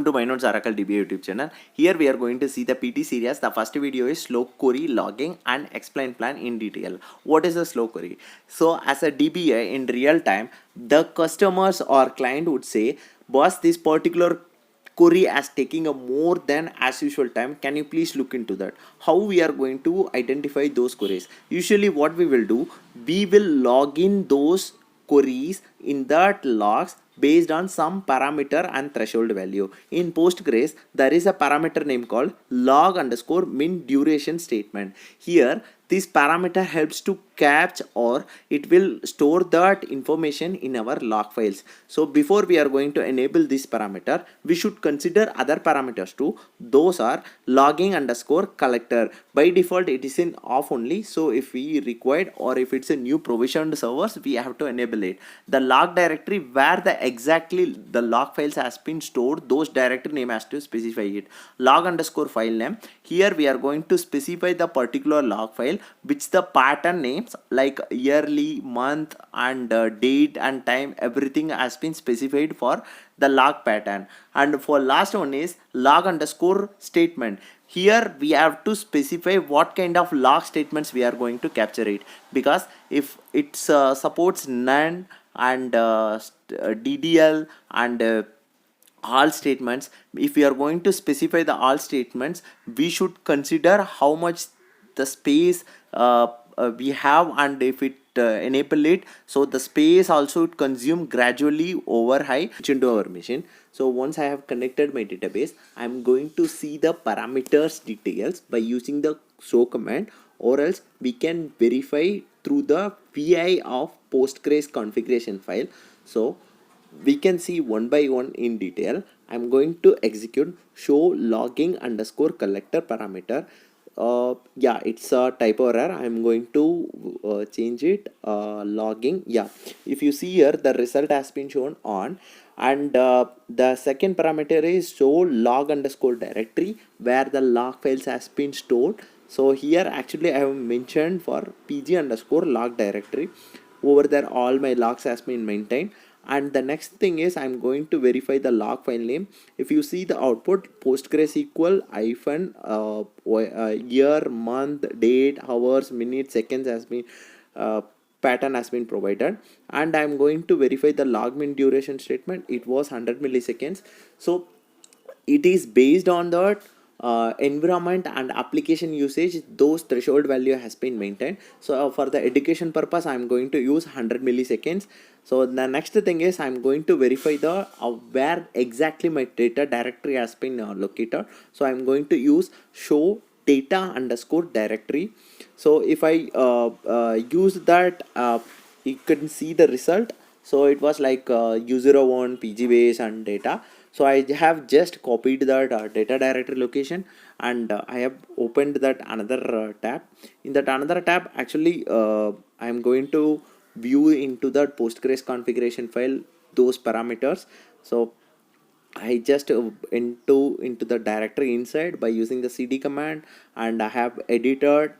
Welcome to my notes Oracle DB YouTube channel. Here we are going to see the PT series. The first video is slow query logging and explain plan in detail. What is a slow query? So as a DBA in real time, the customers or client would say, boss, this particular query as taking a more than as usual time. Can you please look into that? How we are going to identify those queries? Usually what we will do, we will log in those queries in that logs based on some parameter and threshold value. In Postgres, there is a parameter name called log underscore min duration statement. Here, this parameter helps to catch or it will store that information in our log files. So before we are going to enable this parameter, we should consider other parameters too. Those are logging underscore collector. By default, it is in off only. So if we required or if it's a new provisioned servers, we have to enable it. The log directory where the log files has been stored, those directory name has to specify it. Log underscore file name. Here we are going to specify the particular log file which the pattern names like yearly, month and date and time, everything has been specified for the log pattern. And for last one is log underscore statement. Here we have to specify what kind of log statements we are going to capture it, because if it supports none and DDL and all statements, if we are going to specify the all statements, we should consider how much the space we have, and if it enable it, so the space also it consume gradually over high into our machine. So once I have connected my database, I am going to see the parameters details by using the show command, or else we can verify through the VI of Postgres configuration file. So we can see one by one in detail. I'm going to execute show logging underscore collector parameter. Yeah, it's a typo error. I'm going to change it. Logging. Yeah, if you see here, the result has been shown on, and the second parameter is show log underscore directory where the log files has been stored. So here actually I have mentioned for pg underscore log directory. Over there all my logs has been maintained. And the next thing is I'm going to verify the log file name. If you see the output, Postgresql hyphen year, month, date, hours, minutes, seconds has been pattern has been provided, and I'm going to verify the log min duration statement. It was 100 milliseconds. So it is based on the environment and application usage, those threshold value has been maintained. So for the education purpose, I'm going to use 100 milliseconds. So the next thing is I'm going to verify the where exactly my data directory has been located. So I'm going to use show data underscore directory. So if I use that, you can see the result. So it was like U01 PG base and data. So I have just copied that data directory location, and I have opened that another tab. In that another tab, actually I am going to view into that Postgres configuration file those parameters. So I just into the directory inside by using the cd command, and I have edited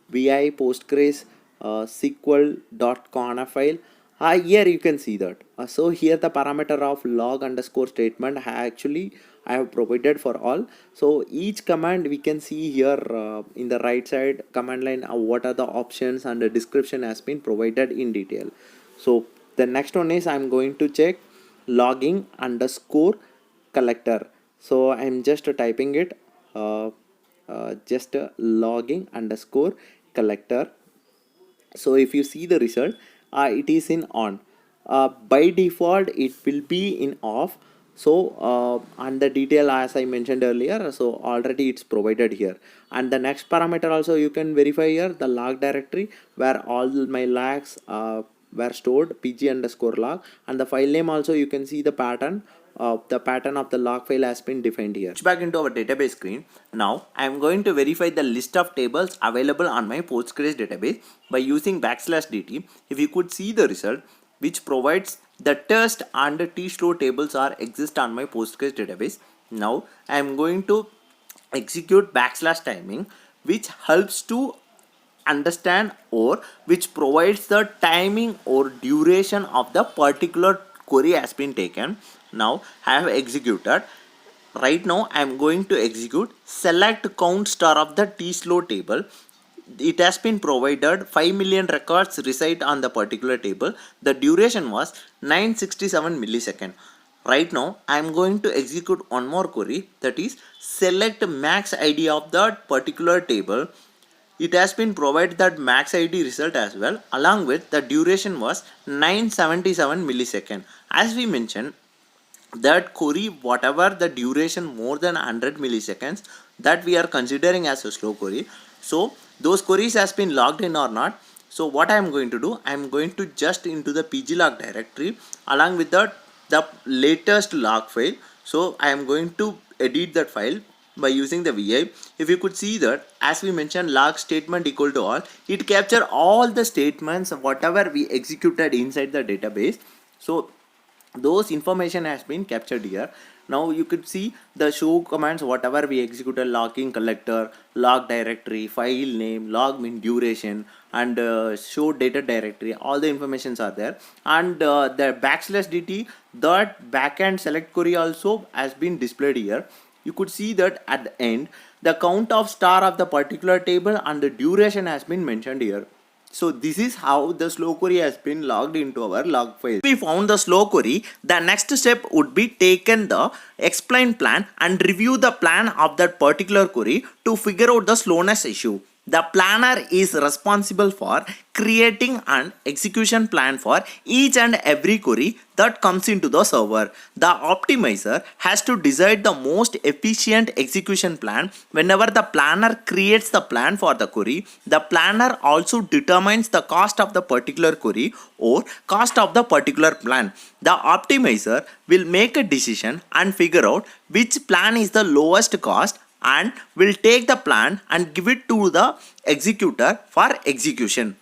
vi postgres sql.conf file. Here you can see that. So here the parameter of log underscore statement actually I have provided for all. So each command we can see here in the right side command line what are the options, and the description has been provided in detail. So the next one is I'm going to check logging underscore collector. So I'm just typing it just logging underscore collector. So if you see the result, it is in on. By default it will be in off. So and the detail as I mentioned earlier, so already it's provided here. And the next parameter also you can verify here, the log directory where all my logs were stored, pg underscore log, and the file name also you can see the pattern. The pattern of the log file has been defined here. Switch back into our database screen. Now I am going to verify the list of tables available on my Postgres database by using \dt. If you could see the result, which provides the test and the tslow tables are exist on my Postgres database. Now I am going to execute \timing, which helps to understand or which provides the timing or duration of the particular query has been taken. Now I have executed. Right now I am going to execute select count star of the T-slow table. It has been provided 5 million records reside on the particular table. The duration was 967 millisecond. Right now I am going to execute one more query, that is select max ID of that particular table. It has been provided that max ID result as well, along with the duration was 977 millisecond. As we mentioned, that query, whatever the duration more than 100 milliseconds, that we are considering as a slow query. So those queries has been logged in or not. So what I am going to do, I am going to just into the pglog directory along with the latest log file. So I am going to edit that file by using the vi. If you could see that, as we mentioned, log statement equal to all, it capture all the statements whatever we executed inside the database. So those information has been captured here. Now you could see the show commands, whatever we executed, logging collector, log directory, file name, log min duration, and show data directory. All the informations are there, and the \dt, that backend select query also has been displayed here. You could see that at the end the count of star of the particular table and the duration has been mentioned here. So this is how the slow query has been logged into our log file. If we found the slow query, the next step would be taken the explain plan and review the plan of that particular query to figure out the slowness issue. The planner is responsible for creating an execution plan for each and every query that comes into the server. The optimizer has to decide the most efficient execution plan. Whenever the planner creates the plan for the query, the planner also determines the cost of the particular query or cost of the particular plan. The optimizer will make a decision and figure out which plan is the lowest cost and will take the plan and give it to the executor for execution.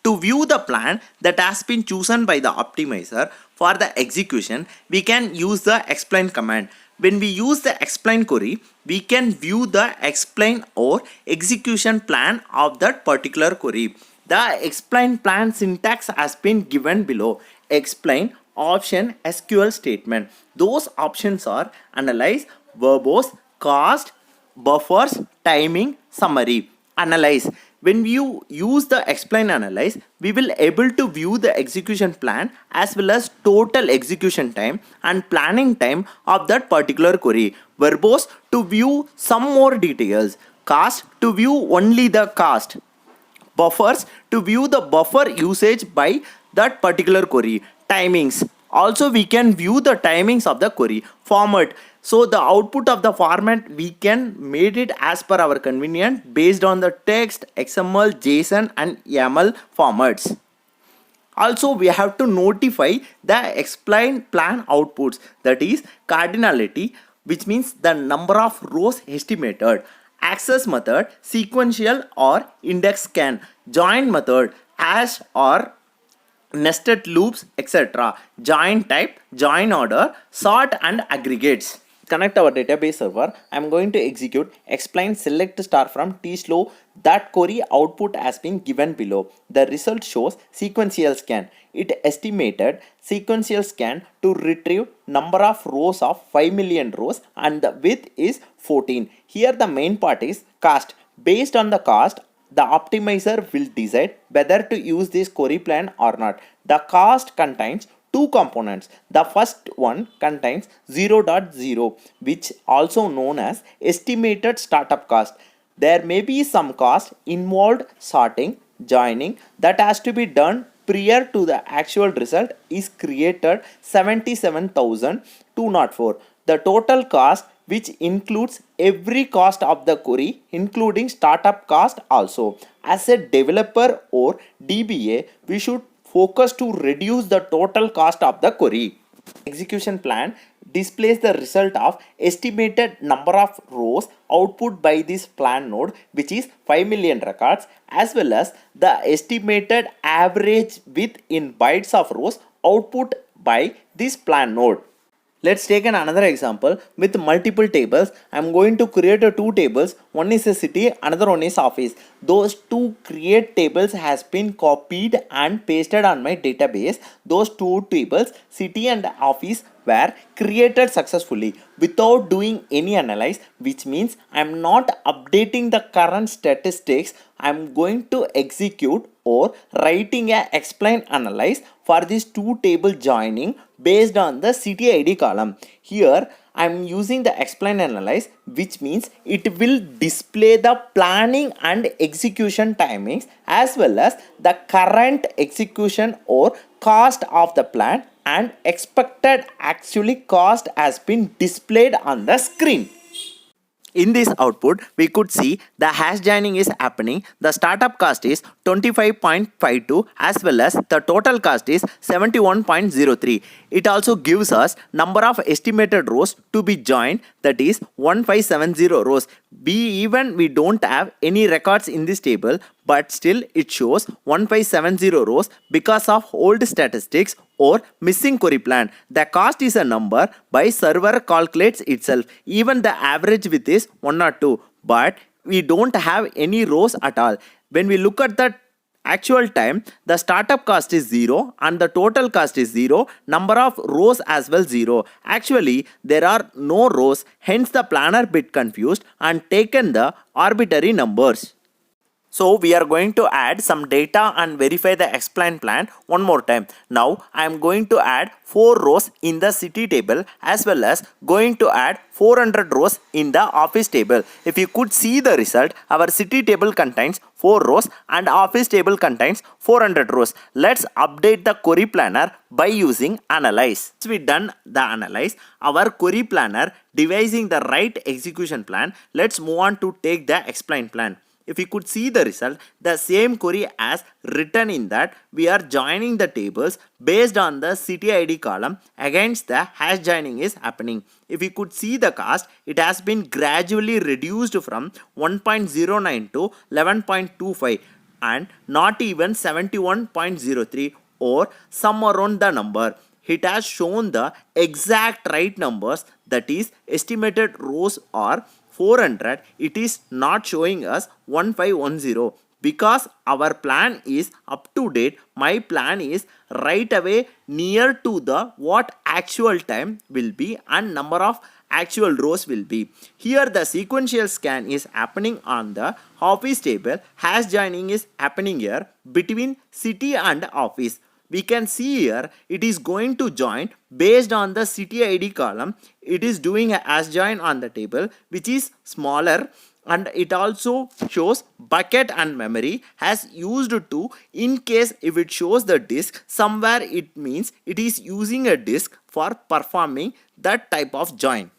To view the plan that has been chosen by the optimizer for the execution, we can use the explain command. When we use the explain query, we can view the explain or execution plan of that particular query. The explain plan syntax has been given below. Explain, option, SQL statement. Those options are analyze, verbose, cost, buffers, timing, summary. Analyze. When you use the explain analyze, we will able to view the execution plan as well as total execution time and planning time of that particular query. Verbose, to view some more details. Cost, to view only the cost. Buffers, to view the buffer usage by that particular query. Timings, also we can view the timings of the query. Format, so the output of the format we can made it as per our convenience based on the text, XML, JSON and YAML formats. Also we have to notify the explain plan outputs, that is cardinality, which means the number of rows estimated. Access method, sequential or index scan. Join method, hash or nested loops, etc. Join type, join order, sort and aggregates. Connect our database server. I am going to execute explain select star from tslow. That query output has been given below. The result shows sequential scan. It estimated sequential scan to retrieve number of rows of 5 million rows and the width is 14. Here the main part is cost. Based on the cost, the optimizer will decide whether to use this query plan or not. The cost contains two components. The first one contains 0.0, which also known as estimated startup cost. There may be some cost involved sorting, joining, that has to be done prior to the actual result is created 77,204. The total cost, which includes every cost of the query including startup cost also. As a developer or DBA, we should focus to reduce the total cost of the query. Execution plan displays the result of estimated number of rows output by this plan node, which is 5 million records, as well as the estimated average width in bytes of rows output by this plan node. Let's take another example with multiple tables. I'm going to create two tables. One is a city, another one is office. Those two create tables has been copied and pasted on my database. Those two tables, city and office, were created successfully without doing any analyze, which means I'm not updating the current statistics. I'm going to execute or writing a explain analyze for this two table joining based on the city ID column. Here I am using the explain analyze, which means it will display the planning and execution timings as well as the current execution or cost of the plan, and expected actually cost has been displayed on the screen. In this output, we could see the hash joining is happening. The startup cost is 25.52 as well as the total cost is 71.03. It also gives us number of estimated rows to be joined, that is 1570 rows. We don't have any records in this table, but still it shows 1570 rows because of old statistics or missing query plan. The cost is a number by server calculates itself. Even the average width is 1 or 2, but we don't have any rows at all. When we look at the actual time, the startup cost is 0 and the total cost is 0, number of rows as well 0. Actually there are no rows, hence the planner bit confused and taken the arbitrary numbers. So we are going to add some data and verify the explain plan one more time. Now I am going to add 4 rows in the city table as well as going to add 400 rows in the office table. If you could see the result, our city table contains 4 rows and office table contains 400 rows. Let's update the query planner by using analyze. Once we done the analyze, our query planner devising the right execution plan, let's move on to take the explain plan. If you could see the result, the same query as written in that we are joining the tables based on the city ID column against the hash joining is happening. If you could see the cost, it has been gradually reduced from 1.09 to 11.25 and not even 71.03 or some around the number. It has shown the exact right numbers, that is estimated rows are 400. It is not showing us 1510 because our plan is up to date. My plan is right away near to the what actual time will be and number of actual rows will be. Here the sequential scan is happening on the office table. Hash joining is happening here between city and office. We can see here it is going to join based on the city ID column. It is doing a hash join on the table which is smaller, and it also shows bucket and memory has used to, in case if it shows the disk somewhere, it means it is using a disk for performing that type of join.